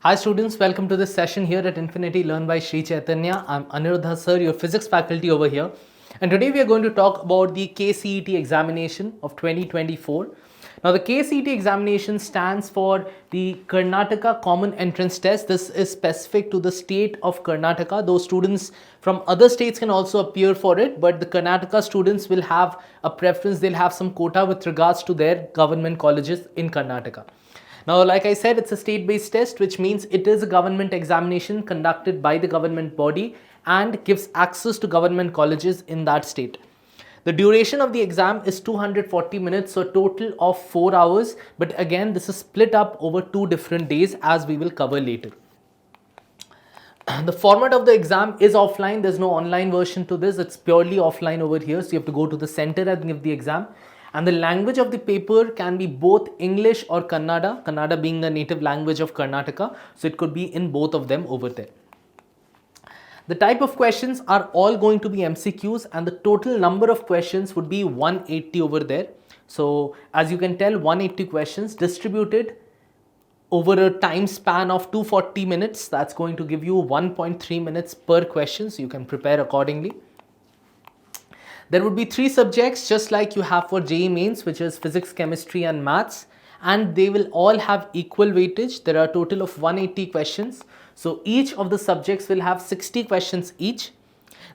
Hi students, welcome to this session here at Infinity Learn by Sri Chaitanya. I'm Aniruddha Sir, your physics faculty over here. And today we are going to talk about the KCET examination of 2024. Now the KCET examination stands for the Karnataka Common Entrance Test. This is specific to the state of Karnataka. Those students from other states can also appear for it, but the Karnataka students will have a preference. They'll have some quota with regards to their government colleges in Karnataka. Now, like I said, it's a state-based test, which means it is a government examination conducted by the government body and gives access to government colleges in that state. The duration of the exam is 240 minutes, so a total of 4 hours. But again, this is split up over 2 different days, as we will cover later. The format of the exam is offline. There's no online version to this. It's purely offline over here. So you have to go to the center and give the exam. And the language of the paper can be both English or Kannada, Kannada being the native language of Karnataka. So it could be in both of them over there. The type of questions are all going to be MCQs, and the total number of questions would be 180 over there. So as you can tell, 180 questions distributed over a time span of 240 minutes. That's going to give you 1.3 minutes per question. So you can prepare accordingly. There would be 3 subjects just like you have for JEE Mains, which is physics, chemistry and maths, and they will all have equal weightage. There are a total of 180 questions. So each of the subjects will have 60 questions each.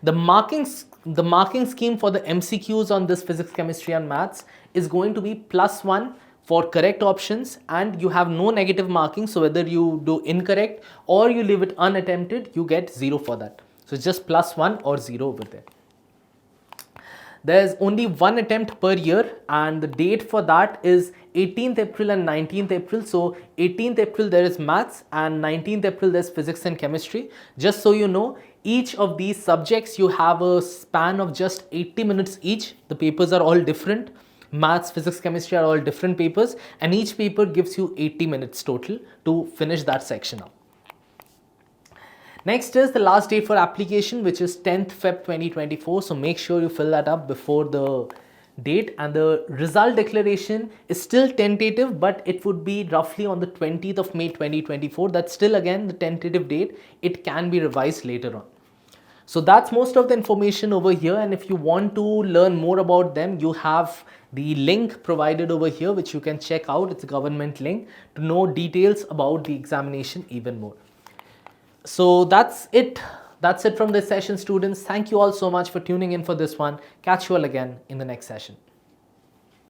The marking scheme for the MCQs on this physics, chemistry and maths is going to be +1 for correct options, and you have no negative marking. So whether you do incorrect or you leave it unattempted, you get 0 for that. So it's just +1 or 0 over there. There's only 1 attempt per year, and the date for that is 18th April and 19th April. So 18th April there is maths, and 19th April there's physics and chemistry. Just so you know, each of these subjects you have a span of just 80 minutes each. The papers are all different. Maths, physics, chemistry are all different papers, and each paper gives you 80 minutes total to finish that section up. Next is the last date for application, which is 10th Feb 2024. So make sure you fill that up before the date, and the result declaration is still tentative, but it would be roughly on the 20th of May 2024. That's still again the tentative date. It can be revised later on. So that's most of the information over here, and if you want to learn more about them, you have the link provided over here, which you can check out. It's a government link to know details about the examination even more. So that's it. That's it from this session, students. Thank you all so much for tuning in for this one. Catch you all again in the next session.